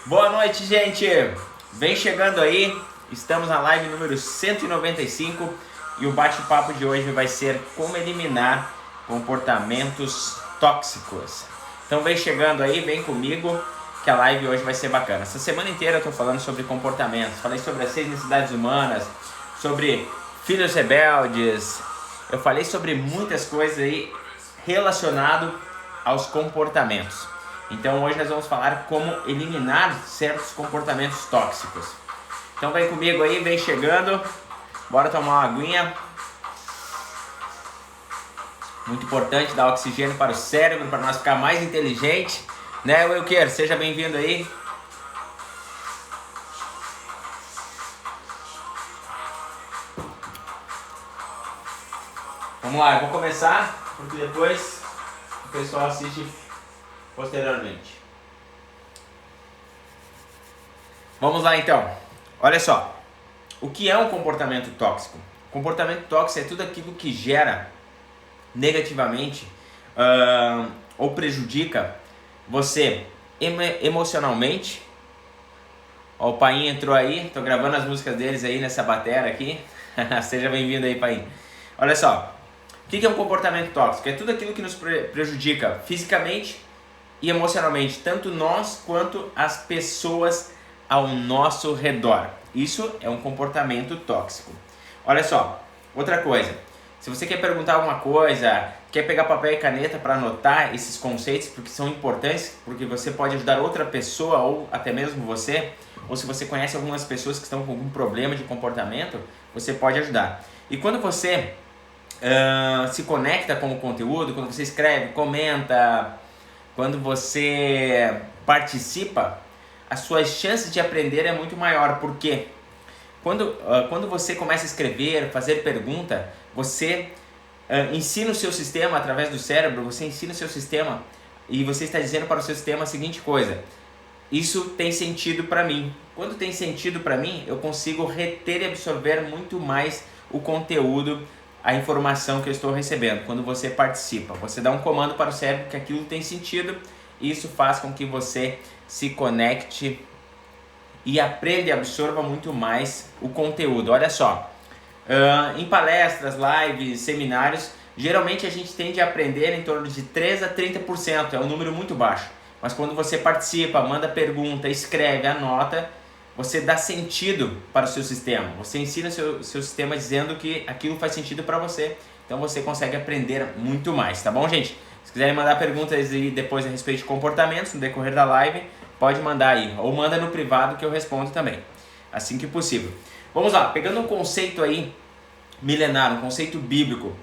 Boa noite, gente! Vem chegando aí, estamos na live número 195 e o bate-papo de hoje vai ser como eliminar comportamentos tóxicos. Então vem chegando aí, vem comigo que a live hoje vai ser bacana. Essa semana inteira eu tô falando sobre comportamentos, falei sobre as 6 necessidades humanas, sobre filhos rebeldes, eu falei sobre muitas coisas aí relacionado aos comportamentos. Então hoje nós vamos falar como eliminar certos comportamentos tóxicos. Então vem comigo aí, vem chegando. Bora tomar uma aguinha. Muito importante dar oxigênio para o cérebro, para nós ficar mais inteligente. Né, Wilker? Seja bem-vindo aí. Vamos lá, eu vou começar, porque depois o pessoal assiste posteriormente. Vamos lá então. Olha só. O que é um comportamento tóxico? Comportamento tóxico é tudo aquilo que gera negativamente ou prejudica você emocionalmente. Ó, o Painho entrou aí. Tô gravando as músicas deles aí nessa bateria aqui. Seja bem-vindo aí, Painho. Olha só. O que é um comportamento tóxico? É tudo aquilo que nos prejudica fisicamente e emocionalmente, tanto nós quanto as pessoas ao nosso redor. Isso é um comportamento tóxico. Olha só, outra coisa. Se você quer perguntar alguma coisa, quer pegar papel e caneta para anotar esses conceitos, porque são importantes, porque você pode ajudar outra pessoa ou até mesmo você, ou se você conhece algumas pessoas que estão com algum problema de comportamento, você pode ajudar. E quando você se conecta com o conteúdo, quando você escreve, comenta, quando você participa, as suas chances de aprender é muito maior. Por quê? Quando você começa a escrever, fazer pergunta, você ensina o seu sistema através do cérebro, você ensina o seu sistema e você está dizendo para o seu sistema a seguinte coisa: isso tem sentido para mim. Quando tem sentido para mim, eu consigo reter e absorver muito mais o conteúdo, a informação que eu estou recebendo. Quando você participa, você dá um comando para o cérebro que aquilo tem sentido, e isso faz com que você se conecte e aprenda e absorva muito mais o conteúdo. Olha só, em palestras, lives, seminários, geralmente a gente tende a aprender em torno de 3 a 30%, é um número muito baixo. Mas quando você participa, manda pergunta, escreve, anota, você dá sentido para o seu sistema. Você ensina o seu sistema dizendo que aquilo faz sentido para você. Então você consegue aprender muito mais, tá bom, gente? Se quiserem mandar perguntas aí depois a respeito de comportamentos no decorrer da live, pode mandar aí. Ou manda no privado que eu respondo também, assim que possível. Vamos lá, pegando um conceito aí milenar, um conceito bíblico.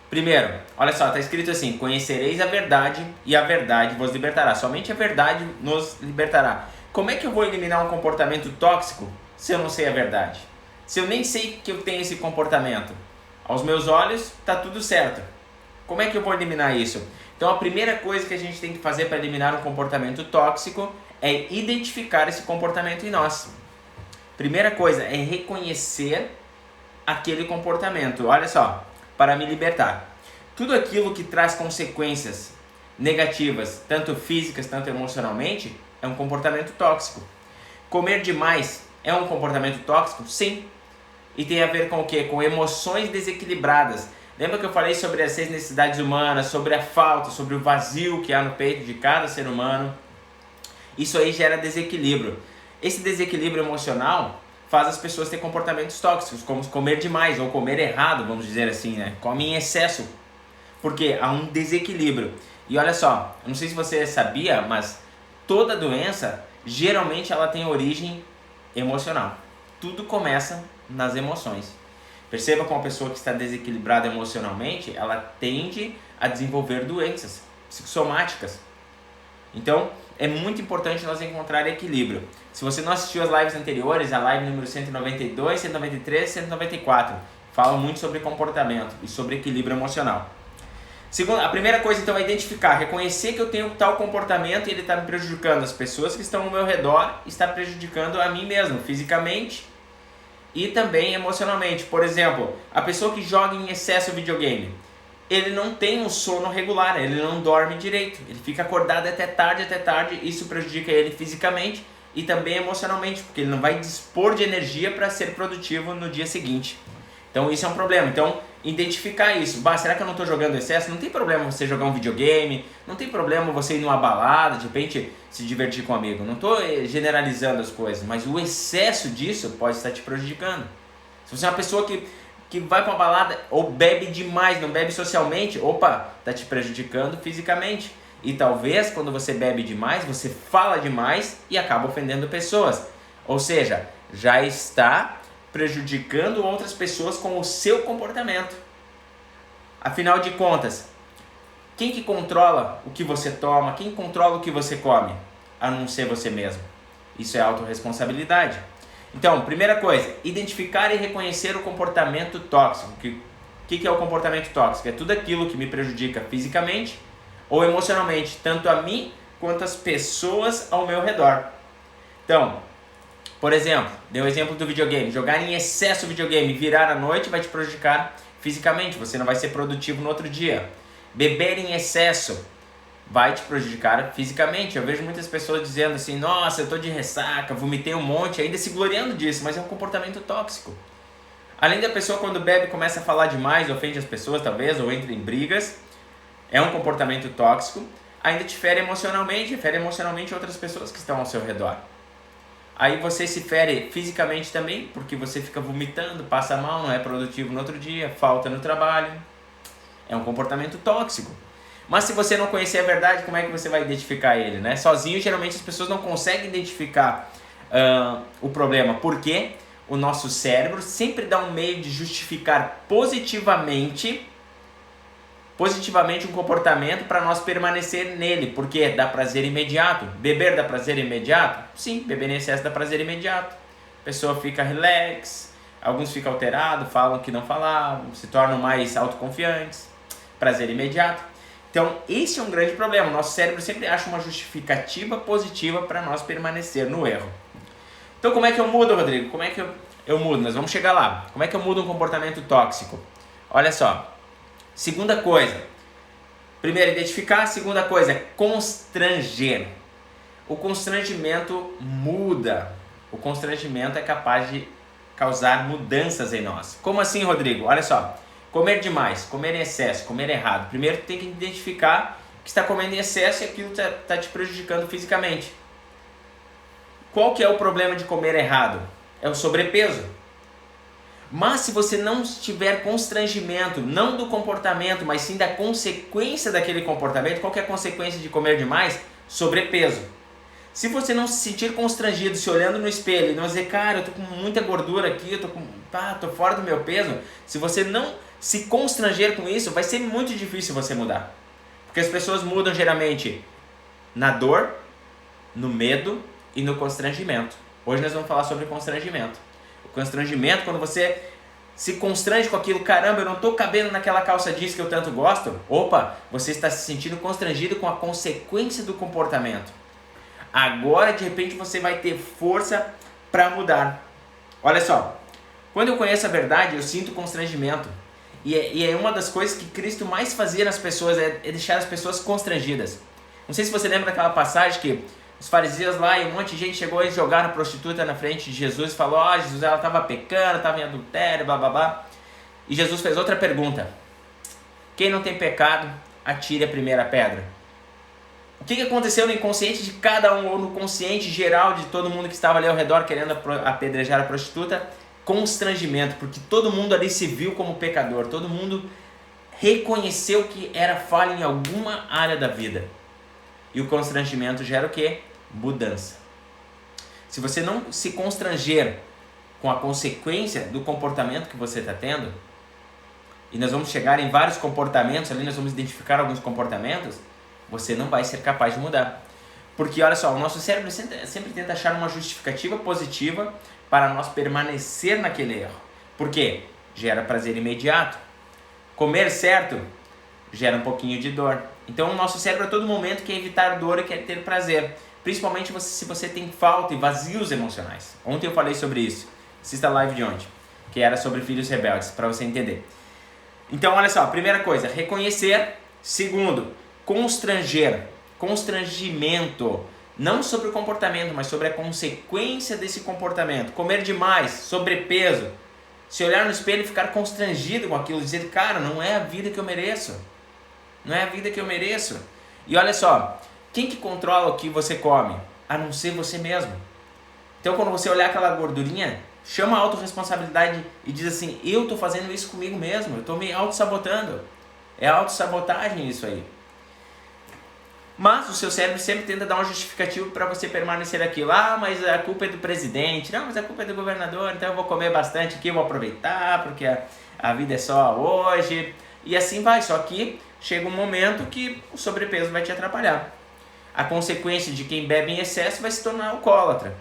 Primeiro, olha só, está escrito assim: conhecereis a verdade e a verdade vos libertará. Somente a verdade nos libertará. Como é que eu vou eliminar um comportamento tóxico se eu não sei a verdade? Se eu nem sei que eu tenho esse comportamento? Aos meus olhos está tudo certo. Como é que eu vou eliminar isso? Então a primeira coisa que a gente tem que fazer para eliminar um comportamento tóxico é identificar esse comportamento em nós. Primeira coisa é reconhecer aquele comportamento. Olha só, para me libertar. Tudo aquilo que traz consequências negativas, tanto físicas, tanto emocionalmente, é um comportamento tóxico. Comer demais é um comportamento tóxico? Sim. E tem a ver com o quê? Com emoções desequilibradas. Lembra que eu falei sobre as 6 necessidades humanas, sobre a falta, sobre o vazio que há no peito de cada ser humano? Isso aí gera desequilíbrio. Esse desequilíbrio emocional faz as pessoas ter comportamentos tóxicos, como comer demais ou comer errado, vamos dizer assim, né? Come em excesso, porque há um desequilíbrio. E olha só, eu não sei se você sabia, mas toda doença, geralmente ela tem origem emocional. Tudo começa nas emoções. Perceba que uma pessoa que está desequilibrada emocionalmente, ela tende a desenvolver doenças psicossomáticas. Então, é muito importante nós encontrar equilíbrio. Se você não assistiu as lives anteriores, a live número 192, 193, 194, falam muito sobre comportamento e sobre equilíbrio emocional. A primeira coisa então é identificar, reconhecer que eu tenho tal comportamento e ele está me prejudicando as pessoas que estão ao meu redor, está prejudicando a mim mesmo, fisicamente e também emocionalmente. Por exemplo, a pessoa que joga em excesso videogame, ele não tem um sono regular, ele não dorme direito, ele fica acordado até tarde, isso prejudica ele fisicamente e também emocionalmente, porque ele não vai dispor de energia para ser produtivo no dia seguinte. Então isso é um problema. Então identificar isso. Será que eu não estou jogando excesso? Não tem problema você jogar um videogame, não tem problema você ir numa balada, de repente se divertir com um amigo. Não estou generalizando as coisas, mas o excesso disso pode estar te prejudicando. Se você é uma pessoa que vai para uma balada ou bebe demais, não bebe socialmente, está te prejudicando fisicamente. E talvez quando você bebe demais, você fala demais e acaba ofendendo pessoas. Ou seja, já está prejudicando outras pessoas com o seu comportamento. Afinal de contas, quem que controla o que você toma, quem controla o que você come, a não ser você mesmo? Isso é autorresponsabilidade. Então, primeira coisa, identificar e reconhecer o comportamento tóxico. O que é o comportamento tóxico? É tudo aquilo que me prejudica fisicamente ou emocionalmente, tanto a mim quanto as pessoas ao meu redor. Então, por exemplo, dei o exemplo do videogame. Jogar em excesso videogame, virar à noite vai te prejudicar fisicamente, você não vai ser produtivo no outro dia. Beber em excesso vai te prejudicar fisicamente. Eu vejo muitas pessoas dizendo assim, nossa, eu tô de ressaca, vomitei um monte, ainda se gloriando disso, mas é um comportamento tóxico. Além da pessoa quando bebe começa a falar demais, ofende as pessoas talvez, ou entra em brigas, é um comportamento tóxico, ainda te fere emocionalmente outras pessoas que estão ao seu redor. Aí você se fere fisicamente também, porque você fica vomitando, passa mal, não é produtivo no outro dia, falta no trabalho. É um comportamento tóxico. Mas se você não conhecer a verdade, como é que você vai identificar ele, né? Sozinho, geralmente as pessoas não conseguem identificar o problema, porque o nosso cérebro sempre dá um meio de justificar positivamente um comportamento para nós permanecer nele, porque dá prazer imediato. Beber dá prazer imediato? Sim, beber em excesso dá prazer imediato. A pessoa fica relax, alguns ficam alterados, falam que não falavam, se tornam mais autoconfiantes. Prazer imediato. Então, esse é um grande problema. O nosso cérebro sempre acha uma justificativa positiva para nós permanecer no erro. Então, como é que eu mudo, Rodrigo? Como é que eu mudo? Nós vamos chegar lá. Como é que eu mudo um comportamento tóxico? Olha só. Segunda coisa. Primeiro, identificar. Segunda coisa, constranger. O constrangimento muda. O constrangimento é capaz de causar mudanças em nós. Como assim, Rodrigo? Olha só. Comer demais, comer em excesso, comer errado. Primeiro tu tem que identificar que está comendo em excesso e aquilo está te prejudicando fisicamente. Qual que é o problema de comer errado? É o sobrepeso. Mas se você não tiver constrangimento, não do comportamento, mas sim da consequência daquele comportamento, qual que é a consequência de comer demais? Sobrepeso. Se você não se sentir constrangido, se olhando no espelho e não dizer, cara, eu tô com muita gordura aqui, eu tô fora do meu peso, se você não se constranger com isso, vai ser muito difícil você mudar. Porque as pessoas mudam geralmente na dor, no medo e no constrangimento. Hoje nós vamos falar sobre constrangimento. O constrangimento, quando você se constrange com aquilo, caramba, eu não estou cabendo naquela calça jeans que eu tanto gosto. Você está se sentindo constrangido com a consequência do comportamento. Agora, de repente, você vai ter força para mudar. Olha só, quando eu conheço a verdade, eu sinto constrangimento. E é uma das coisas que Cristo mais fazia nas pessoas, é deixar as pessoas constrangidas. Não sei se você lembra daquela passagem que os fariseus lá e um monte de gente chegou e jogaram a prostituta na frente de Jesus e falou, Jesus, ela estava pecando, estava em adultério, blá blá blá. E Jesus fez outra pergunta. Quem não tem pecado, atire a primeira pedra. O que aconteceu no inconsciente de cada um, ou no consciente geral de todo mundo que estava ali ao redor querendo apedrejar a prostituta? Constrangimento, porque todo mundo ali se viu como pecador, todo mundo reconheceu que era falha em alguma área da vida. E o constrangimento gera o quê? Mudança. Se você não se constranger com a consequência do comportamento que você está tendo, e nós vamos chegar em vários comportamentos, ali nós vamos identificar alguns comportamentos, você não vai ser capaz de mudar. Porque olha só, o nosso cérebro sempre tenta achar uma justificativa positiva para nós permanecer naquele erro. Por quê? Gera prazer imediato. Comer certo gera um pouquinho de dor. Então o nosso cérebro a todo momento quer evitar dor e quer ter prazer. Principalmente se você tem falta e vazios emocionais. Ontem eu falei sobre isso. Assista a live de ontem, que era sobre filhos rebeldes, para você entender. Então olha só, primeira coisa, reconhecer. Segundo, constranger. Constrangimento Não sobre o comportamento, mas sobre a consequência desse comportamento. Comer demais, sobrepeso, se olhar no espelho e ficar constrangido com aquilo, dizer, cara, não é a vida que eu mereço. Não é a vida que eu mereço. E olha só, quem que controla o que você come? A não ser você mesmo. Então quando você olhar aquela gordurinha, chama a autorresponsabilidade e diz assim, eu tô fazendo isso comigo mesmo, eu tô me auto-sabotando. É autossabotagem isso aí. Mas o seu cérebro sempre tenta dar uma justificativa para você permanecer aquilo. Ah, mas a culpa é do presidente. Não, mas a culpa é do governador. Então eu vou comer bastante aqui, eu vou aproveitar, porque a vida é só hoje. E assim vai. Só que chega um momento que o sobrepeso vai te atrapalhar. A consequência de quem bebe em excesso vai se tornar alcoólatra.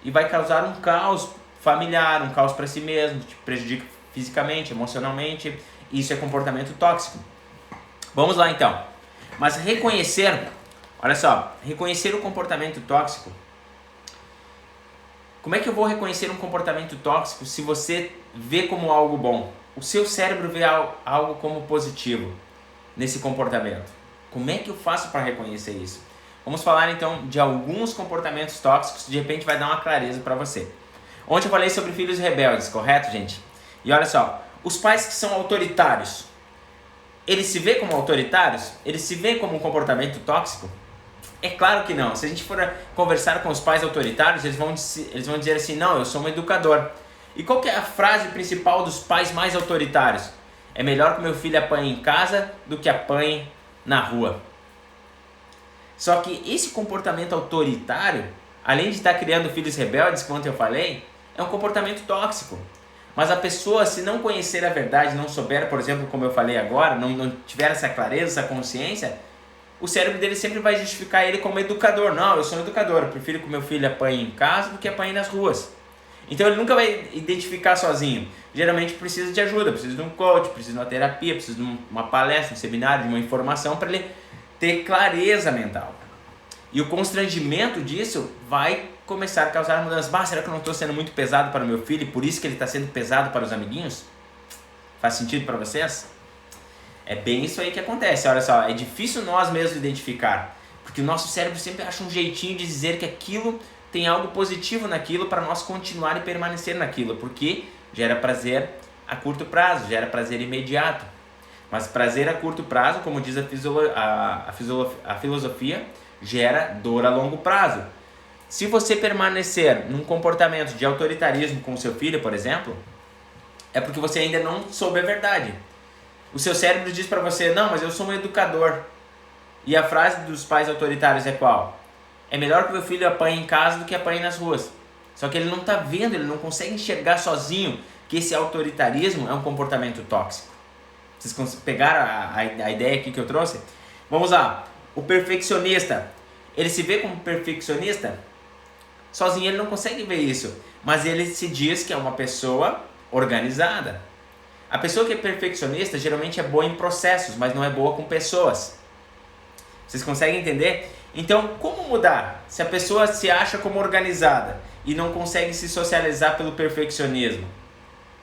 E vai causar um caos familiar, um caos para si mesmo, te prejudica fisicamente, emocionalmente. Isso é comportamento tóxico. Vamos lá então. Mas reconhecer... Olha só, reconhecer o comportamento tóxico. Como é que eu vou reconhecer um comportamento tóxico se você vê como algo bom? O seu cérebro vê algo como positivo nesse comportamento. Como é que eu faço para reconhecer isso? Vamos falar então de alguns comportamentos tóxicos, de repente vai dar uma clareza para você. Ontem eu falei sobre filhos rebeldes, correto, gente? E olha só, os pais que são autoritários, eles se vê como autoritários? Eles se vê como um comportamento tóxico? É claro que não. Se a gente for conversar com os pais autoritários, eles vão dizer assim, não, eu sou um educador. E qual que é a frase principal dos pais mais autoritários? É melhor que meu filho apanhe em casa do que apanhe na rua. Só que esse comportamento autoritário, além de estar criando filhos rebeldes, como eu falei, é um comportamento tóxico. Mas a pessoa, se não conhecer a verdade, não souber, por exemplo, como eu falei agora, não tiver essa clareza, essa consciência, o cérebro dele sempre vai justificar ele como educador. Não, eu sou um educador, eu prefiro que meu filho apanhe em casa do que apanhe nas ruas. Então ele nunca vai identificar sozinho. Geralmente precisa de ajuda, precisa de um coach, precisa de uma terapia, precisa de uma palestra, um seminário, de uma informação para ele ter clareza mental. E o constrangimento disso vai começar a causar mudanças. Será que eu não estou sendo muito pesado para o meu filho e por isso que ele está sendo pesado para os amiguinhos? Faz sentido para vocês? É bem isso aí que acontece. Olha só, é difícil nós mesmos identificar, porque o nosso cérebro sempre acha um jeitinho de dizer que aquilo tem algo positivo naquilo para nós continuar e permanecer naquilo, porque gera prazer a curto prazo, gera prazer imediato. Mas prazer a curto prazo, como diz a filosofia, gera dor a longo prazo. Se você permanecer num comportamento de autoritarismo com o seu filho, por exemplo, é porque você ainda não soube a verdade. O seu cérebro diz para você, não, mas eu sou um educador. E a frase dos pais autoritários é qual? É melhor que meu filho apanhe em casa do que apanhe nas ruas. Só que ele não está vendo, ele não consegue enxergar sozinho que esse autoritarismo é um comportamento tóxico. Vocês pegaram a ideia aqui que eu trouxe? Vamos lá. O perfeccionista, ele se vê como perfeccionista? Sozinho ele não consegue ver isso, mas ele se diz que é uma pessoa organizada. A pessoa que é perfeccionista geralmente é boa em processos, mas não é boa com pessoas. Vocês conseguem entender? Então, como mudar? Se a pessoa se acha como organizada e não consegue se socializar pelo perfeccionismo?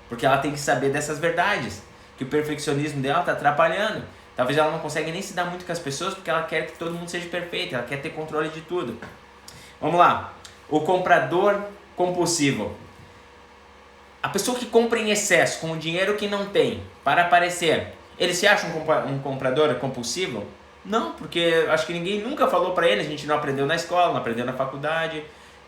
Porque ela tem que saber dessas verdades, que o perfeccionismo dela está atrapalhando. Talvez ela não consegue nem se dar muito com as pessoas porque ela quer que todo mundo seja perfeito, ela quer ter controle de tudo. Vamos lá. O comprador compulsivo. A pessoa que compra em excesso, com o dinheiro que não tem, para aparecer, ele se acha um comprador compulsivo? Não, porque acho que ninguém nunca falou para ele, a gente não aprendeu na escola, não aprendeu na faculdade,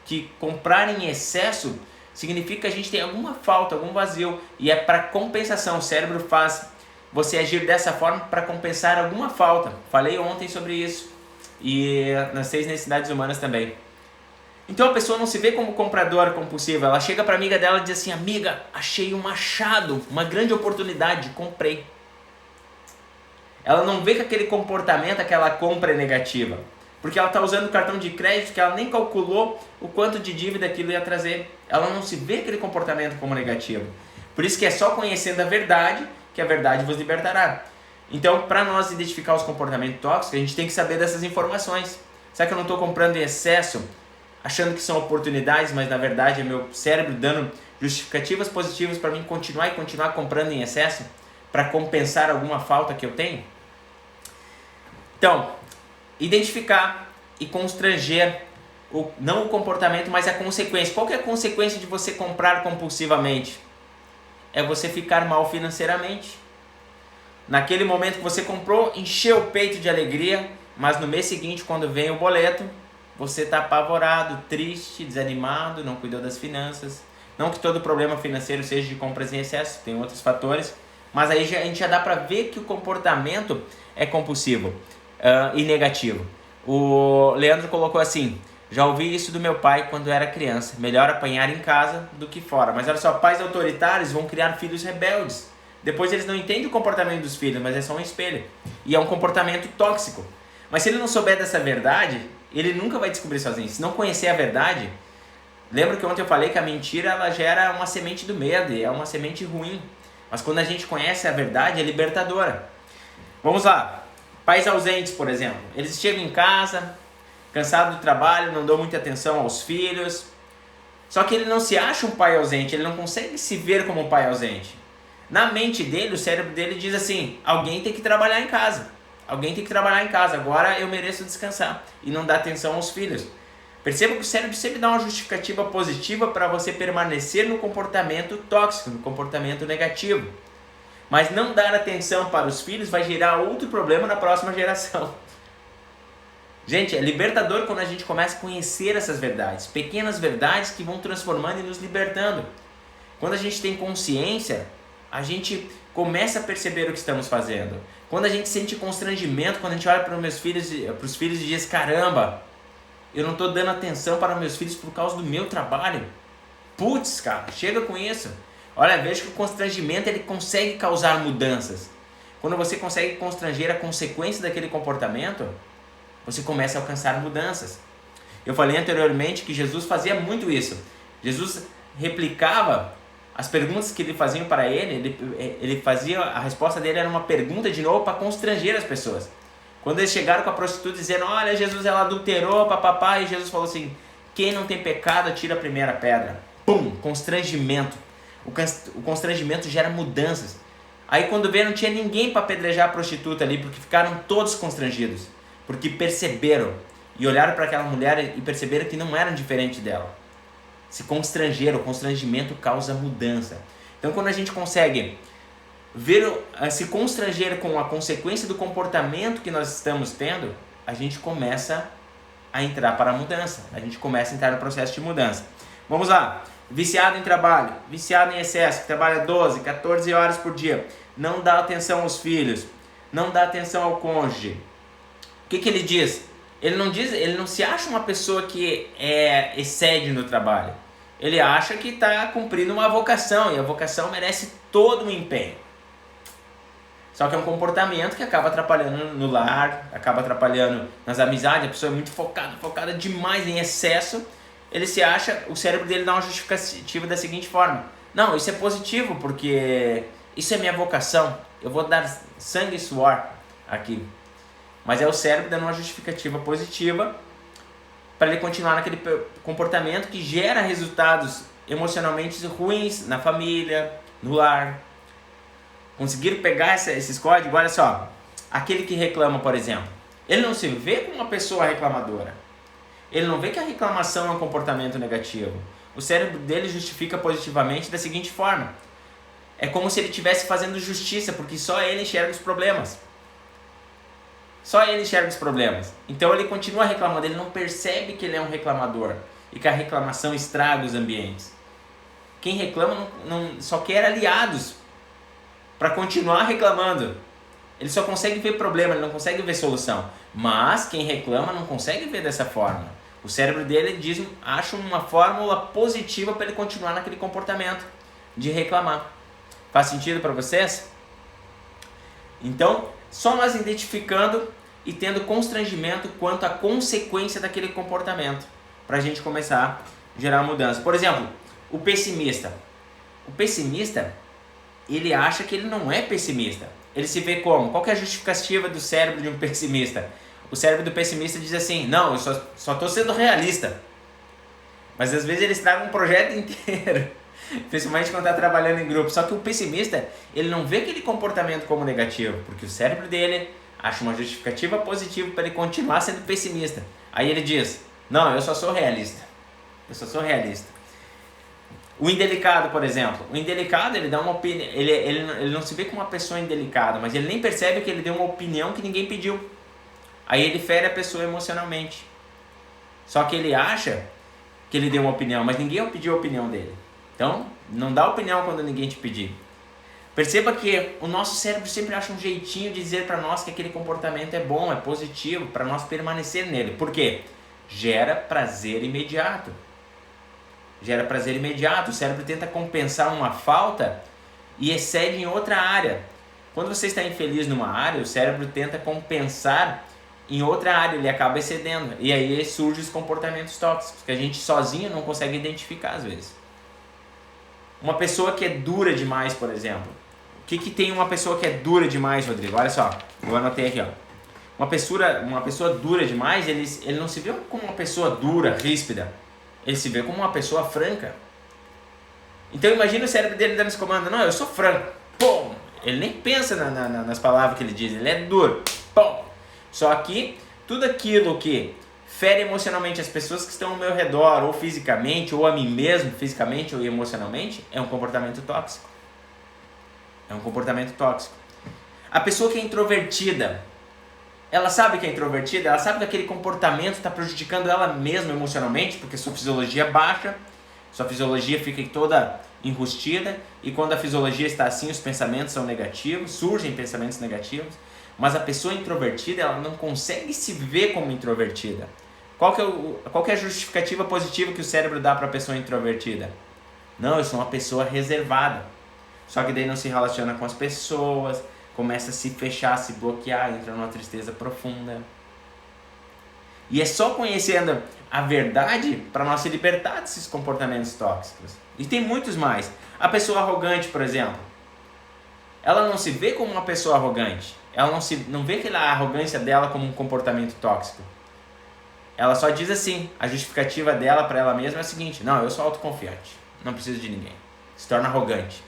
que comprar em excesso significa que a gente tem alguma falta, algum vazio, e é para compensação. O cérebro faz você agir dessa forma para compensar alguma falta. Falei ontem sobre isso, e nas 6 necessidades humanas também. Então a pessoa não se vê como compradora compulsiva, ela chega para a amiga dela e diz assim, amiga, achei um achado, uma grande oportunidade, comprei. Ela não vê que aquele comportamento, aquela compra é negativa, porque ela está usando o cartão de crédito que ela nem calculou o quanto de dívida aquilo ia trazer. Ela não se vê aquele comportamento como negativo. Por isso que é só conhecendo a verdade que a verdade vos libertará. Então, para nós identificar os comportamentos tóxicos, a gente tem que saber dessas informações. Será que eu não estou comprando em excesso, achando que são oportunidades, mas na verdade é meu cérebro dando justificativas positivas para mim continuar comprando em excesso para compensar alguma falta que eu tenho? Então, identificar e constranger não o comportamento, mas a consequência. Qual que é a consequência de você comprar compulsivamente? É você ficar mal financeiramente. Naquele momento que você comprou, encheu o peito de alegria, mas no mês seguinte, quando vem o boleto, você está apavorado, triste, desanimado, não cuidou das finanças. Não que todo problema financeiro seja de compras em excesso, tem outros fatores, mas aí a gente já dá para ver que o comportamento é compulsivo e negativo. O Leandro colocou assim: já ouvi isso do meu pai quando era criança, melhor apanhar em casa do que fora. Mas olha só, pais autoritários vão criar filhos rebeldes. Depois eles não entendem o comportamento dos filhos, mas é só um espelho. E é um comportamento tóxico. Mas se ele não souber dessa verdade, ele nunca vai descobrir sozinho. Se não conhecer a verdade, lembra que ontem eu falei que a mentira ela gera uma semente do medo, e é uma semente ruim. Mas quando a gente conhece a verdade, é libertadora. Vamos lá. Pais ausentes, por exemplo. Eles chegam em casa, cansado do trabalho, não dão muita atenção aos filhos. Só que ele não se acha um pai ausente, ele não consegue se ver como um pai ausente. Na mente dele, o cérebro dele diz assim: alguém tem que trabalhar em casa. Alguém tem que trabalhar em casa, agora eu mereço descansar. E não dá atenção aos filhos. Perceba que o cérebro sempre dá uma justificativa positiva para você permanecer no comportamento tóxico, no comportamento negativo. Mas não dar atenção para os filhos vai gerar outro problema na próxima geração. Gente, é libertador quando a gente começa a conhecer essas verdades. Pequenas verdades que vão transformando e nos libertando. Quando a gente tem consciência, a gente começa a perceber o que estamos fazendo. Quando a gente sente constrangimento, quando a gente olha para os filhos e diz: caramba, eu não estou dando atenção para meus filhos por causa do meu trabalho. Putz, cara, chega com isso. Olha, veja que o constrangimento ele consegue causar mudanças. Quando você consegue constranger a consequência daquele comportamento, você começa a alcançar mudanças. Eu falei anteriormente que Jesus fazia muito isso. Jesus replicava as perguntas que ele faziam para ele fazia, a resposta dele era uma pergunta de novo para constranger as pessoas. Quando eles chegaram com a prostituta dizendo: olha, Jesus, ela adulterou, papapá, e Jesus falou assim: quem não tem pecado, atira a primeira pedra. Pum, constrangimento. O constrangimento gera mudanças. Aí quando vê, não tinha ninguém para apedrejar a prostituta ali, porque ficaram todos constrangidos. Porque perceberam e olharam para aquela mulher e perceberam que não eram diferente dela. Se constrangeram, o constrangimento causa mudança. Então quando a gente consegue se constranger com a consequência do comportamento que nós estamos tendo, a gente começa a entrar para a mudança. A gente começa a entrar no processo de mudança. Vamos lá. Viciado em trabalho, viciado em excesso, que trabalha 12, 14 horas por dia, não dá atenção aos filhos, não dá atenção ao cônjuge. O que ele diz? Ele não se acha uma pessoa que excede no trabalho. Ele acha que está cumprindo uma vocação, e a vocação merece todo o empenho. Só que é um comportamento que acaba atrapalhando no lar, acaba atrapalhando nas amizades. A pessoa é muito focada demais em excesso. Ele se acha, o cérebro dele dá uma justificativa da seguinte forma: não, isso é positivo porque isso é minha vocação, eu vou dar sangue e suor aqui. Mas é o cérebro dando uma justificativa positiva para ele continuar naquele comportamento que gera resultados emocionalmente ruins na família, no lar. Conseguir pegar esses códigos, olha só, aquele que reclama, por exemplo, ele não se vê como uma pessoa reclamadora. Ele não vê que a reclamação é um comportamento negativo. O cérebro dele justifica positivamente da seguinte forma: é como se ele estivesse fazendo justiça, porque só ele enxerga os problemas. Só ele enxerga os problemas. Então ele continua reclamando, ele não percebe que ele é um reclamador e que a reclamação estraga os ambientes. Quem reclama só quer aliados para continuar reclamando. Ele só consegue ver problema, ele não consegue ver solução. Mas quem reclama não consegue ver dessa forma. O cérebro dele acha uma fórmula positiva para ele continuar naquele comportamento de reclamar. Faz sentido para vocês? Então, só nós identificando e tendo constrangimento quanto à consequência daquele comportamento, para a gente começar a gerar mudança. Por exemplo, o pessimista. O pessimista, ele acha que ele não é pessimista. Ele se vê como? Qual que é a justificativa do cérebro de um pessimista? O cérebro do pessimista diz assim: não, eu só estou sendo realista. Mas às vezes ele estraga um projeto inteiro, principalmente quando está trabalhando em grupo. Só que o pessimista, ele não vê aquele comportamento como negativo, porque o cérebro dele acha uma justificativa positiva para ele continuar sendo pessimista. Aí ele diz: Não, eu só sou realista. Eu só sou realista. O indelicado, por exemplo. O indelicado, ele dá uma opinião. Ele não se vê como uma pessoa indelicada, mas ele nem percebe que ele deu uma opinião que ninguém pediu. Aí ele fere a pessoa emocionalmente. Só que ele acha que ele deu uma opinião, mas ninguém pediu a opinião dele. Então, não dá opinião quando ninguém te pedir. Perceba que o nosso cérebro sempre acha um jeitinho de dizer para nós que aquele comportamento é bom, é positivo, para nós permanecer nele. Por quê? Gera prazer imediato. Gera prazer imediato. O cérebro tenta compensar uma falta e excede em outra área. Quando você está infeliz numa área, o cérebro tenta compensar em outra área, ele acaba excedendo. E aí surgem os comportamentos tóxicos, que a gente sozinho não consegue identificar às vezes. Uma pessoa que é dura demais, por exemplo. O que tem uma pessoa que é dura demais, Rodrigo? Olha só, eu anotei aqui, ó. Uma pessoa dura demais, ele não se vê como uma pessoa dura, ríspida. Ele se vê como uma pessoa franca. Então imagina o cérebro dele dando esse comando. Não, eu sou franco. Pum! Ele nem pensa nas palavras que ele diz. Ele é duro. Pum! Só que tudo aquilo que fere emocionalmente as pessoas que estão ao meu redor, ou fisicamente, ou a mim mesmo, fisicamente ou emocionalmente, é um comportamento tóxico. É um comportamento tóxico. A pessoa que é introvertida, ela sabe que é introvertida, ela sabe que aquele comportamento está prejudicando ela mesma emocionalmente, porque sua fisiologia baixa, sua fisiologia fica toda enrustida, e quando a fisiologia está assim, os pensamentos são negativos, surgem pensamentos negativos, mas a pessoa introvertida, ela não consegue se ver como introvertida. Qual que é a justificativa positiva que o cérebro dá para a pessoa introvertida? Não, eu sou uma pessoa reservada. Só que daí não se relaciona com as pessoas, começa a se fechar, a se bloquear, entra numa tristeza profunda. E é só conhecendo a verdade para nós se libertar desses comportamentos tóxicos. E tem muitos mais. A pessoa arrogante, por exemplo, ela não se vê como uma pessoa arrogante. Ela não vê aquela arrogância dela como um comportamento tóxico. Ela só diz assim, a justificativa dela para ela mesma é a seguinte: não, eu sou autoconfiante, não preciso de ninguém. Se torna arrogante.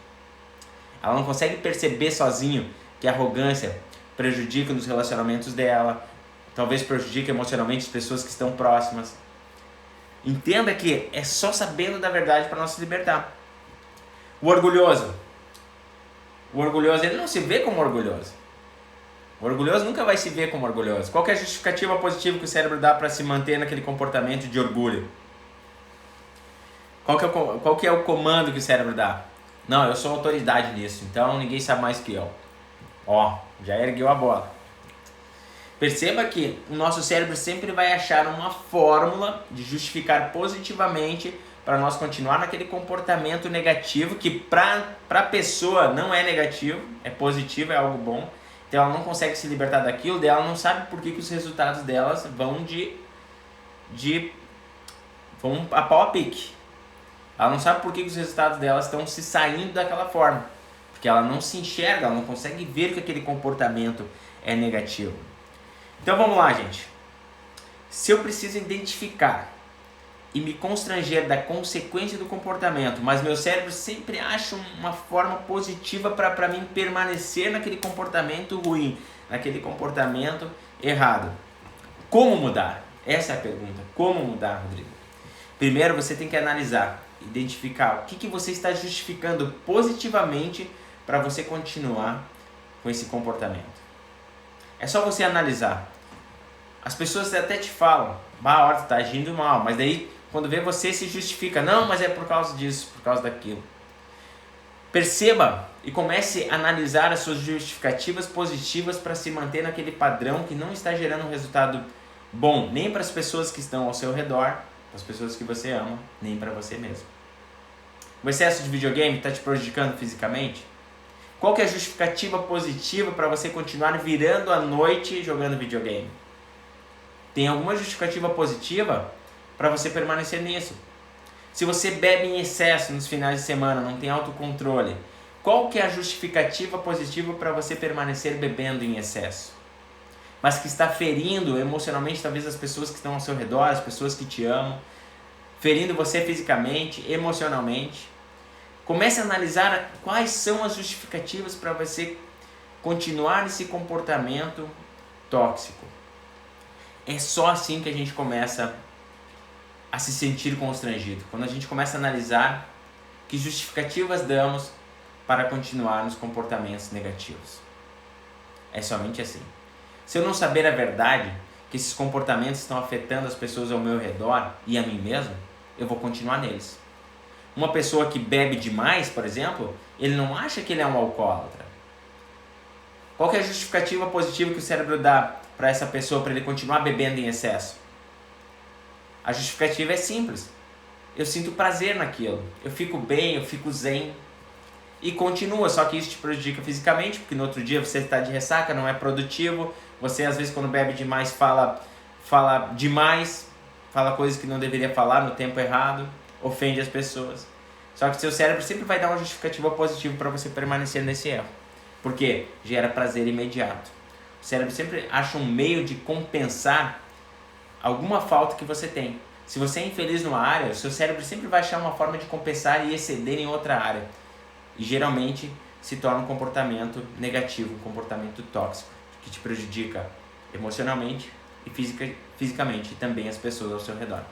Ela não consegue perceber sozinho que a arrogância prejudica nos relacionamentos dela, talvez prejudique emocionalmente as pessoas que estão próximas. Entenda que é só sabendo da verdade para nós se libertar. O orgulhoso, ele não se vê como orgulhoso. O orgulhoso nunca vai se ver como orgulhoso. Qual que é a justificativa positiva que o cérebro dá para se manter naquele comportamento de orgulho? Qual que é o comando que o cérebro dá? Não, eu sou autoridade nisso, então ninguém sabe mais que eu. Ó, já ergueu a bola. Perceba que o nosso cérebro sempre vai achar uma fórmula de justificar positivamente para nós continuar naquele comportamento negativo que para a pessoa não é negativo, é positivo, é algo bom. Então ela não consegue se libertar daquilo, daí ela não sabe por que os resultados delas vão vão a pau a pique. Ela não sabe por que os resultados delas estão se saindo daquela forma. Porque ela não se enxerga, ela não consegue ver que aquele comportamento é negativo. Então vamos lá, gente. Se eu preciso identificar e me constranger da consequência do comportamento, mas meu cérebro sempre acha uma forma positiva para mim permanecer naquele comportamento ruim, naquele comportamento errado. Como mudar? Essa é a pergunta. Como mudar, Rodrigo? Primeiro você tem que analisar, identificar o que você está justificando positivamente para você continuar com esse comportamento. É só você analisar. As pessoas até te falam, olha, tu tá agindo mal, mas daí quando vê você se justifica, não, mas é por causa disso, por causa daquilo. Perceba e comece a analisar as suas justificativas positivas para se manter naquele padrão que não está gerando um resultado bom, nem para as pessoas que estão ao seu redor, para as pessoas que você ama, nem para você mesmo. O excesso de videogame está te prejudicando fisicamente? Qual que é a justificativa positiva para você continuar virando a noite jogando videogame? Tem alguma justificativa positiva para você permanecer nisso? Se você bebe em excesso nos finais de semana, não tem autocontrole, qual que é a justificativa positiva para você permanecer bebendo em excesso? Mas que está ferindo emocionalmente talvez as pessoas que estão ao seu redor, as pessoas que te amam, ferindo você fisicamente, emocionalmente. Comece a analisar quais são as justificativas para você continuar nesse comportamento tóxico. É só assim que a gente começa a se sentir constrangido, quando a gente começa a analisar que justificativas damos para continuar nos comportamentos negativos. É somente assim. Se eu não saber a verdade, que esses comportamentos estão afetando as pessoas ao meu redor e a mim mesmo, eu vou continuar neles. Uma pessoa que bebe demais, por exemplo, ele não acha que ele é um alcoólatra. Qual que é a justificativa positiva que o cérebro dá para essa pessoa, para ele continuar bebendo em excesso? A justificativa é simples. Eu sinto prazer naquilo. Eu fico bem, eu fico zen. E continua, só que isso te prejudica fisicamente, porque no outro dia você está de ressaca, não é produtivo. Você às vezes quando bebe demais fala demais, fala coisas que não deveria falar no tempo errado, ofende as pessoas. Só que seu cérebro sempre vai dar uma justificativa positiva para você permanecer nesse erro. Porque gera prazer imediato. O cérebro sempre acha um meio de compensar alguma falta que você tem. Se você é infeliz numa área, o seu cérebro sempre vai achar uma forma de compensar e exceder em outra área. E geralmente se torna um comportamento negativo, um comportamento tóxico, que te prejudica emocionalmente e fisicamente, e também as pessoas ao seu redor.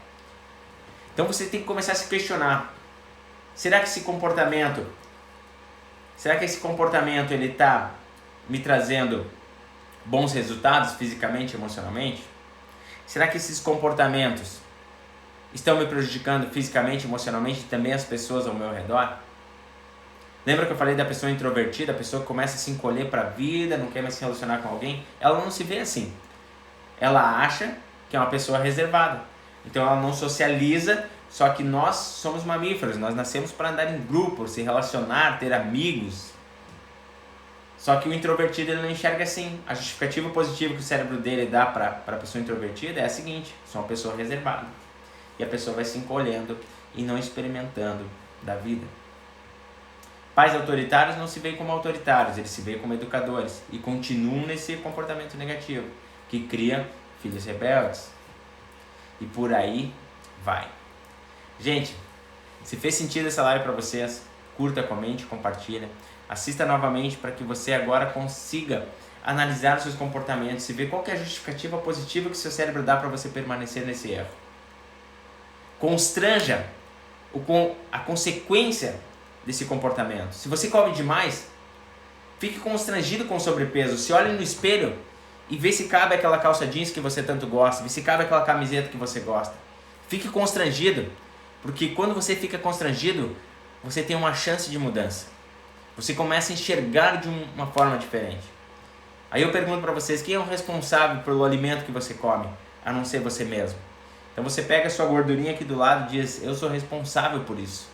Então você tem que começar a se questionar. Será que esse comportamento ele está me trazendo bons resultados fisicamente e emocionalmente? Será que esses comportamentos estão me prejudicando fisicamente, emocionalmente e também as pessoas ao meu redor? Lembra que eu falei da pessoa introvertida, a pessoa que começa a se encolher para a vida, não quer mais se relacionar com alguém? Ela não se vê assim. Ela acha que é uma pessoa reservada. Então ela não socializa, só que nós somos mamíferos, nós nascemos para andar em grupo, se relacionar, ter amigos. Só que o introvertido ele não enxerga assim. A justificativa positiva que o cérebro dele dá para a pessoa introvertida é a seguinte: sou uma pessoa reservada. E a pessoa vai se encolhendo e não experimentando da vida. Pais autoritários não se veem como autoritários, eles se veem como educadores e continuam nesse comportamento negativo, que cria filhos rebeldes. E por aí vai. Gente, se fez sentido essa live para vocês, curta, comente, compartilha. Assista novamente para que você agora consiga analisar os seus comportamentos e ver qual que é a justificativa positiva que o seu cérebro dá para você permanecer nesse erro. Constranja a consequência desse comportamento. Se você come demais, fique constrangido com o sobrepeso. Se olhe no espelho e vê se cabe aquela calça jeans que você tanto gosta, vê se cabe aquela camiseta que você gosta. Fique constrangido, porque quando você fica constrangido, você tem uma chance de mudança. Você começa a enxergar de uma forma diferente. Aí eu pergunto para vocês, quem é o responsável pelo alimento que você come, a não ser você mesmo? Então você pega a sua gordurinha aqui do lado e diz, eu sou responsável por isso.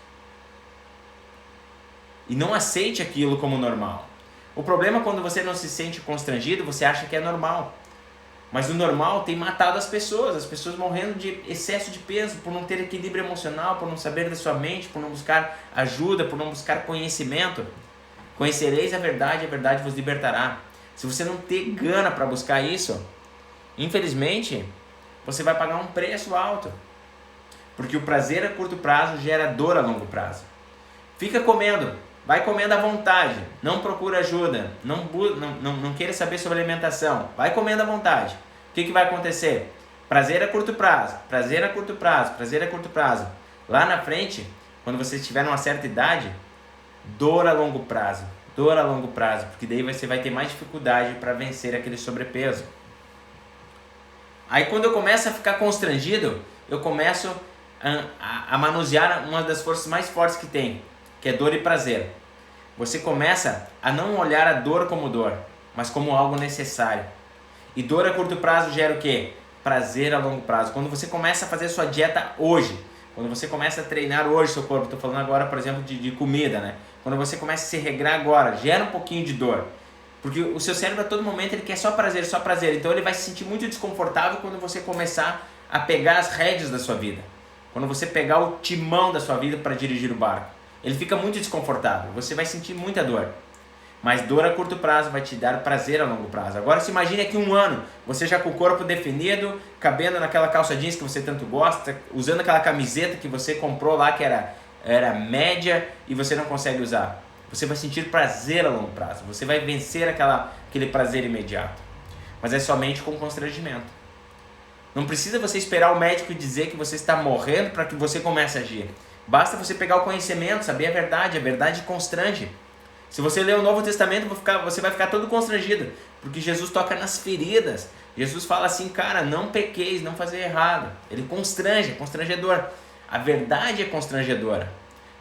E não aceite aquilo como normal. O problema é quando você não se sente constrangido, você acha que é normal. Mas o normal tem matado as pessoas morrendo de excesso de peso, por não ter equilíbrio emocional, por não saber da sua mente, por não buscar ajuda, por não buscar conhecimento. Conhecereis a verdade vos libertará. Se você não ter gana para buscar isso, infelizmente, você vai pagar um preço alto. Porque o prazer a curto prazo gera dor a longo prazo. Fica comendo, vai comendo à vontade, não procura ajuda, não queira saber sobre alimentação, vai comendo à vontade. O que vai acontecer? Prazer a curto prazo, prazer a curto prazo, prazer a curto prazo. Lá na frente, quando você estiver numa certa idade, dor a longo prazo, porque daí você vai ter mais dificuldade para vencer aquele sobrepeso. Aí quando eu começo a ficar constrangido, eu começo a manusear uma das forças mais fortes que tem, que é dor e prazer. Você começa a não olhar a dor como dor, mas como algo necessário. E dor a curto prazo gera o quê? Prazer a longo prazo. Quando você começa a fazer sua dieta hoje, quando você começa a treinar hoje seu corpo, estou falando agora, por exemplo, de comida, né? Quando você começa a se regrar agora, gera um pouquinho de dor. Porque o seu cérebro a todo momento ele quer só prazer. Então ele vai se sentir muito desconfortável quando você começar a pegar as rédeas da sua vida. Quando você pegar o timão da sua vida para dirigir o barco. Ele fica muito desconfortável, você vai sentir muita dor. Mas dor a curto prazo vai te dar prazer a longo prazo. Agora se imagine aqui um ano, você já com o corpo definido, cabendo naquela calça jeans que você tanto gosta, usando aquela camiseta que você comprou lá que era média e você não consegue usar. Você vai sentir prazer a longo prazo, você vai vencer aquele prazer imediato. Mas é somente com constrangimento. Não precisa você esperar o médico dizer que você está morrendo para que você comece a agir. Basta você pegar o conhecimento, saber a verdade constrange. Se você ler o Novo Testamento, você vai ficar todo constrangido, porque Jesus toca nas feridas. Jesus fala assim, cara, não pequeis, não fazer errado. Ele constrange, é constrangedor. A verdade é constrangedora,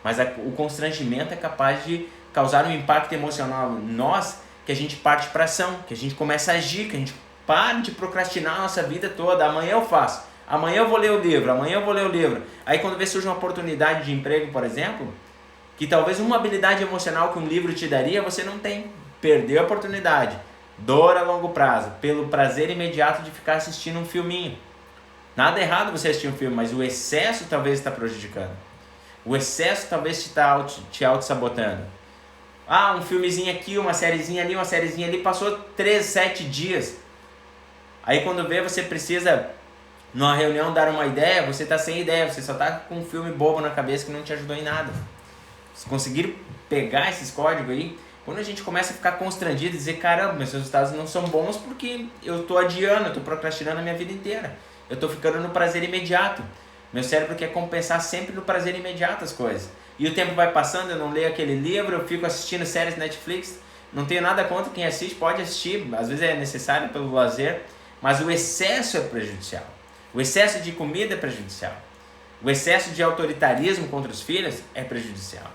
mas o constrangimento é capaz de causar um impacto emocional em nós, que a gente parte para ação, que a gente começa a agir, que a gente para de procrastinar a nossa vida toda. Amanhã eu faço, amanhã eu vou ler o livro, amanhã eu vou ler o livro. Aí quando vê surge uma oportunidade de emprego, por exemplo, que talvez uma habilidade emocional que um livro te daria, você não tem. Perdeu a oportunidade. Dor a longo prazo, pelo prazer imediato de ficar assistindo um filminho. Nada errado você assistir um filme, mas o excesso talvez está prejudicando. O excesso talvez te auto-sabotando. Ah, um filmezinho aqui, uma sériezinha ali, passou 3, 7 dias. Aí quando vê, você precisa, numa reunião, dar uma ideia, você está sem ideia, você só está com um filme bobo na cabeça que não te ajudou em nada. Se conseguir pegar esses códigos aí, quando a gente começa a ficar constrangido e dizer, caramba, meus resultados não são bons porque eu estou adiando, eu estou procrastinando a minha vida inteira. Eu estou ficando no prazer imediato. Meu cérebro quer compensar sempre no prazer imediato as coisas. E o tempo vai passando, eu não leio aquele livro, eu fico assistindo séries Netflix. Não tenho nada contra quem assiste, pode assistir, às vezes é necessário pelo lazer, mas o excesso é prejudicial. O excesso de comida é prejudicial. O excesso de autoritarismo contra os filhos é prejudicial.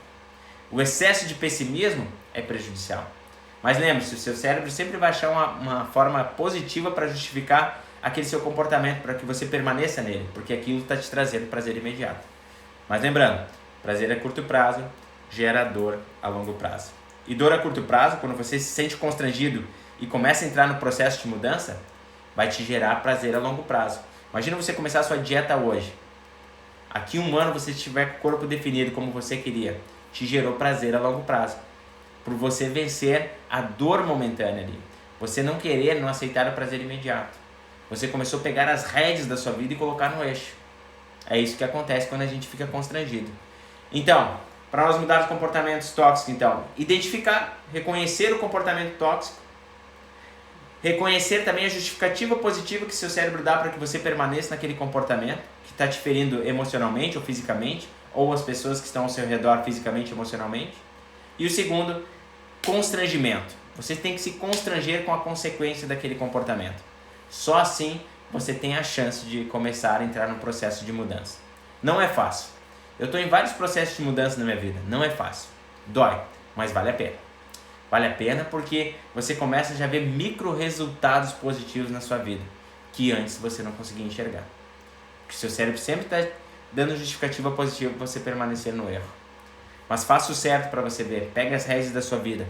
O excesso de pessimismo é prejudicial. Mas lembre-se, o seu cérebro sempre vai achar uma forma positiva para justificar aquele seu comportamento, para que você permaneça nele, porque aquilo está te trazendo prazer imediato. Mas lembrando, prazer a curto prazo gera dor a longo prazo. E dor a curto prazo, quando você se sente constrangido e começa a entrar no processo de mudança, vai te gerar prazer a longo prazo. Imagina você começar a sua dieta hoje. Aqui 1 ano você estiver com o corpo definido como você queria, te gerou prazer a longo prazo. Por você vencer a dor momentânea ali. Você não querer, não aceitar o prazer imediato. Você começou a pegar as rédeas da sua vida e colocar no eixo. É isso que acontece quando a gente fica constrangido. Então, para nós mudar os comportamentos tóxicos, então, identificar, reconhecer o comportamento tóxico, reconhecer também a justificativa positiva que seu cérebro dá para que você permaneça naquele comportamento, que está te ferindo emocionalmente ou fisicamente, ou as pessoas que estão ao seu redor fisicamente e emocionalmente. E o segundo, constrangimento. Você tem que se constranger com a consequência daquele comportamento. Só assim você tem a chance de começar a entrar no processo de mudança. Não é fácil. Eu estou em vários processos de mudança na minha vida. Não é fácil. Dói, mas vale a pena. Vale a pena porque você começa a já ver micro resultados positivos na sua vida, que antes você não conseguia enxergar. Porque seu cérebro sempre está dando justificativa positiva para você permanecer no erro. Mas faça o certo para você ver. Pegue as rédeas da sua vida.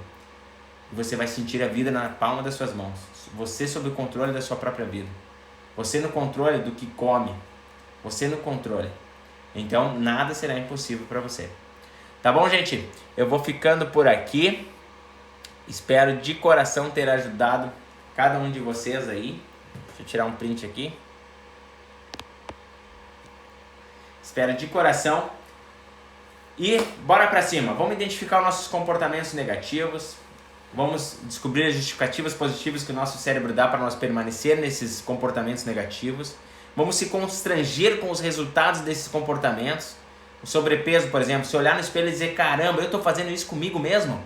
E você vai sentir a vida na palma das suas mãos. Você sob o controle da sua própria vida. Você no controle do que come. Você no controle. Então nada será impossível para você. Tá bom, gente? Eu vou ficando por aqui. Espero de coração ter ajudado cada um de vocês aí. Deixa eu tirar um print aqui. Espero de coração. E bora pra cima. Vamos identificar os nossos comportamentos negativos. Vamos descobrir as justificativas positivas que o nosso cérebro dá para nós permanecer nesses comportamentos negativos. Vamos se constranger com os resultados desses comportamentos. O sobrepeso, por exemplo, se olhar no espelho e dizer, caramba, eu estou fazendo isso comigo mesmo?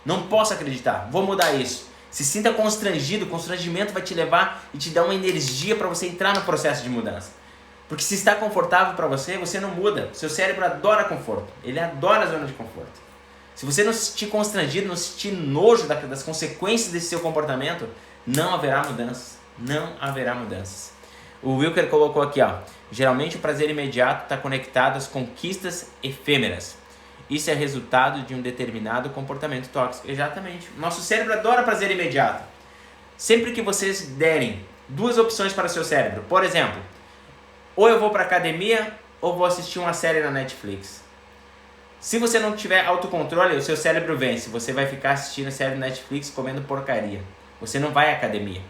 Não posso acreditar, vou mudar isso. Se sinta constrangido, o constrangimento vai te levar e te dar uma energia para você entrar no processo de mudança. Porque se está confortável para você, você não muda. Seu cérebro adora conforto, ele adora a zona de conforto. Se você não se sentir constrangido, não sentir nojo das consequências desse seu comportamento, não haverá mudanças. Não haverá mudanças. O Wilker colocou aqui, ó. Geralmente o prazer imediato está conectado às conquistas efêmeras. Isso é resultado de um determinado comportamento tóxico. Exatamente. Nosso cérebro adora prazer imediato. Sempre que vocês derem 2 opções para o seu cérebro, por exemplo, ou eu vou para a academia ou vou assistir uma série na Netflix. Se você não tiver autocontrole, o seu cérebro vence. Você vai ficar assistindo série na Netflix comendo porcaria. Você não vai à academia.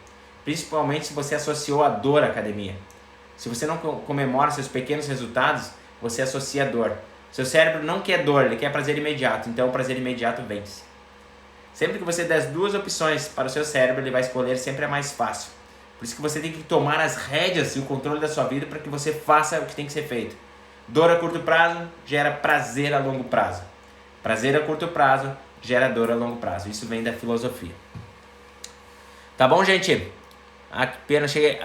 Principalmente se você associou a dor à academia. Se você não comemora seus pequenos resultados, você associa a dor. Seu cérebro não quer dor, ele quer prazer imediato. Então o prazer imediato vence. Sempre que você der as 2 opções para o seu cérebro, ele vai escolher sempre a mais fácil. Por isso que você tem que tomar as rédeas e o controle da sua vida para que você faça o que tem que ser feito. Dor a curto prazo gera prazer a longo prazo. Prazer a curto prazo gera dor a longo prazo. Isso vem da filosofia. Tá bom, gente? Ah, que pena, cheguei.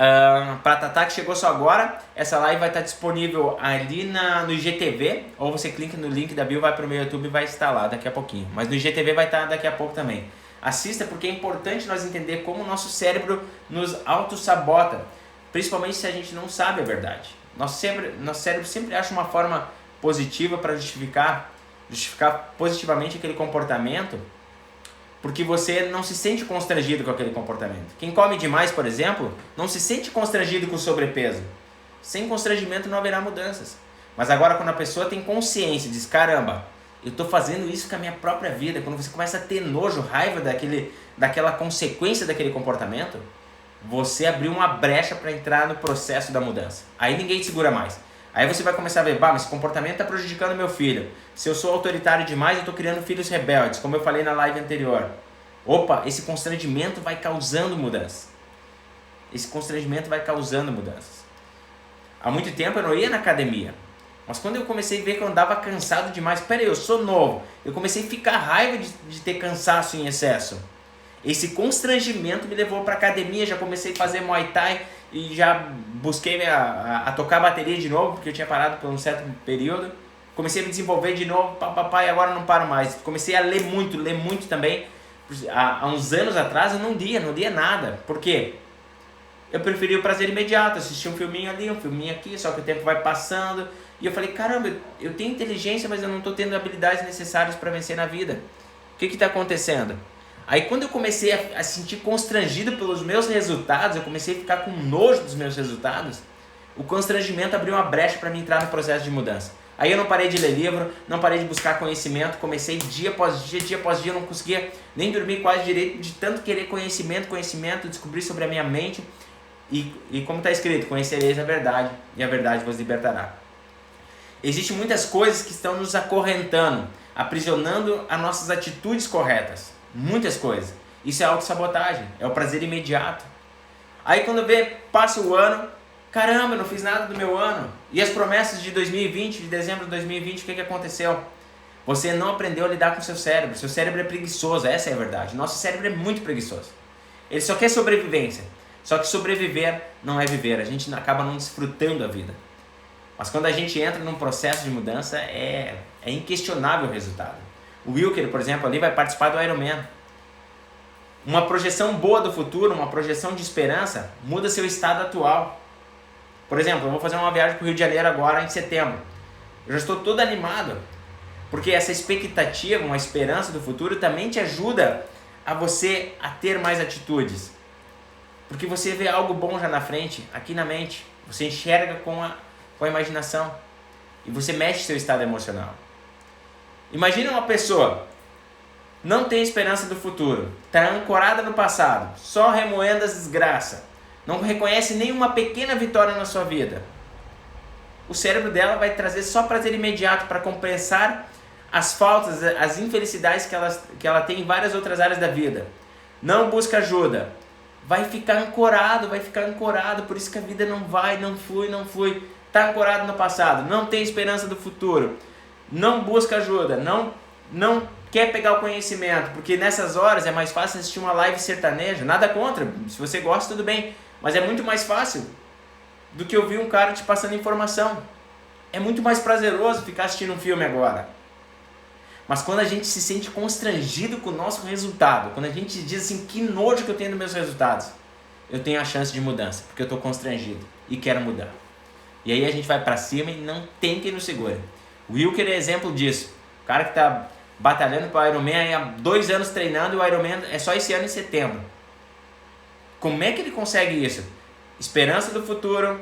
Pra Tatá que chegou só agora, essa live vai estar disponível ali no IGTV, ou você clica no link da bio, vai pro meu YouTube e vai estar lá daqui a pouquinho. Mas no IGTV vai estar daqui a pouco também. Assista, porque é importante nós entender como o nosso cérebro nos auto-sabota, principalmente se a gente não sabe a verdade. Nosso cérebro sempre acha uma forma positiva para justificar positivamente aquele comportamento, porque você não se sente constrangido com aquele comportamento. Quem come demais, por exemplo, não se sente constrangido com o sobrepeso. Sem constrangimento não haverá mudanças. Mas agora quando a pessoa tem consciência, diz, caramba, eu estou fazendo isso com a minha própria vida, quando você começa a ter nojo, raiva daquela consequência daquele comportamento, você abriu uma brecha para entrar no processo da mudança. Aí ninguém te segura mais. Aí você vai começar a ver, mas esse comportamento está prejudicando meu filho. Se eu sou autoritário demais, eu estou criando filhos rebeldes, como eu falei na live anterior. Opa, esse constrangimento vai causando mudanças. Esse constrangimento vai causando mudanças. Há muito tempo eu não ia na academia. Mas quando eu comecei a ver que eu andava cansado demais, peraí, eu sou novo. Eu comecei a ficar raiva de ter cansaço em excesso. Esse constrangimento me levou para academia, já comecei a fazer Muay Thai e já busquei a tocar bateria de novo, porque eu tinha parado por um certo período. Comecei a me desenvolver de novo, e agora não paro mais. Comecei a ler muito também. Há uns anos atrás eu não lia nada. Por quê? Eu preferia o prazer imediato, assistir um filminho ali, um filminho aqui, só que o tempo vai passando. E eu falei, caramba, eu tenho inteligência, mas eu não estou tendo habilidades necessárias para vencer na vida. O que está acontecendo? Aí quando eu comecei a sentir constrangido pelos meus resultados, eu comecei a ficar com nojo dos meus resultados, o constrangimento abriu uma brecha para mim entrar no processo de mudança. Aí eu não parei de ler livro, não parei de buscar conhecimento, comecei dia após dia, eu não conseguia nem dormir quase direito de tanto querer conhecimento, descobrir sobre a minha mente e como está escrito, conhecereis a verdade e a verdade vos libertará. Existem muitas coisas que estão nos acorrentando, aprisionando as nossas atitudes corretas. Muitas coisas. Isso é autossabotagem, é o prazer imediato. Aí quando passa o ano, caramba, eu não fiz nada do meu ano. E as promessas de 2020, de dezembro de 2020, o que aconteceu? Você não aprendeu a lidar com o seu cérebro. Seu cérebro é preguiçoso, essa é a verdade. Nosso cérebro é muito preguiçoso. Ele só quer sobrevivência. Só que sobreviver não é viver. A gente acaba não desfrutando a vida. Mas quando a gente entra num processo de mudança, é inquestionável o resultado. O Wilker, por exemplo, ali vai participar do Ironman. Uma projeção boa do futuro, uma projeção de esperança, muda seu estado atual. Por exemplo, eu vou fazer uma viagem para o Rio de Janeiro agora em setembro. Eu já estou todo animado, porque essa expectativa, uma esperança do futuro também te ajuda a você a ter mais atitudes. Porque você vê algo bom já na frente, aqui na mente. Você enxerga com a imaginação. E você mexe seu estado emocional. Imagina uma pessoa não tem esperança do futuro, está ancorada no passado, só remoendo as desgraças, não reconhece nenhuma pequena vitória na sua vida. O cérebro dela vai trazer só prazer imediato para compensar as faltas, as infelicidades que ela tem em várias outras áreas da vida. Não busca ajuda, vai ficar ancorado, por isso que a vida não flui, está ancorado no passado, não tem esperança do futuro. Não busca ajuda, não quer pegar o conhecimento, porque nessas horas é mais fácil assistir uma live sertaneja, nada contra, se você gosta tudo bem, mas é muito mais fácil do que ouvir um cara te passando informação. É muito mais prazeroso ficar assistindo um filme agora. Mas quando a gente se sente constrangido com o nosso resultado, quando a gente diz assim, que nojo que eu tenho dos meus resultados, eu tenho a chance de mudança, porque eu estou constrangido e quero mudar. E aí a gente vai para cima e não tem quem nos segure. O Wilker é exemplo disso. O cara que está batalhando para o Ironman há 2 anos treinando, e o Ironman é só esse ano em setembro. Como é que ele consegue isso? Esperança do futuro,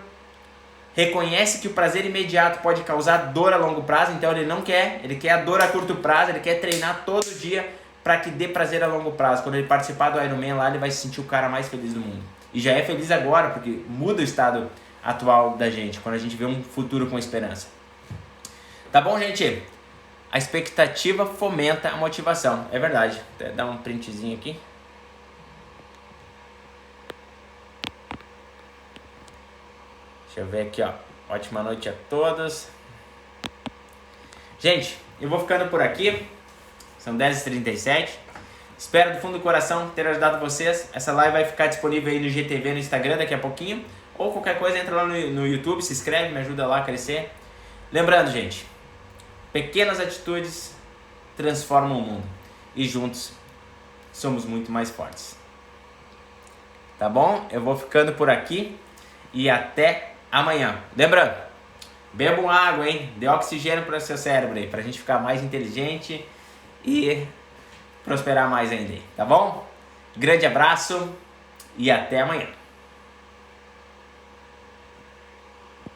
reconhece que o prazer imediato pode causar dor a longo prazo, então ele quer a dor a curto prazo, ele quer treinar todo dia para que dê prazer a longo prazo. Quando ele participar do Ironman lá, ele vai se sentir o cara mais feliz do mundo. E já é feliz agora, porque muda o estado atual da gente, quando a gente vê um futuro com esperança. Tá bom, gente? A expectativa fomenta a motivação. É verdade. Vou dar um printzinho aqui. eu ver aqui, ó. Ótima noite a todos. Gente, eu vou ficando por aqui. São 10h37. Espero do fundo do coração ter ajudado vocês. Essa live vai ficar disponível aí no GTV, no Instagram daqui a pouquinho. Ou qualquer coisa, entra lá no YouTube, se inscreve, me ajuda lá a crescer. Lembrando, gente, pequenas atitudes transformam o mundo. E juntos somos muito mais fortes. Tá bom? Eu vou ficando por aqui e até amanhã. Lembrando, bebam água, hein? Dê oxigênio para o seu cérebro aí, pra gente ficar mais inteligente e prosperar mais ainda aí, tá bom? Grande abraço e até amanhã.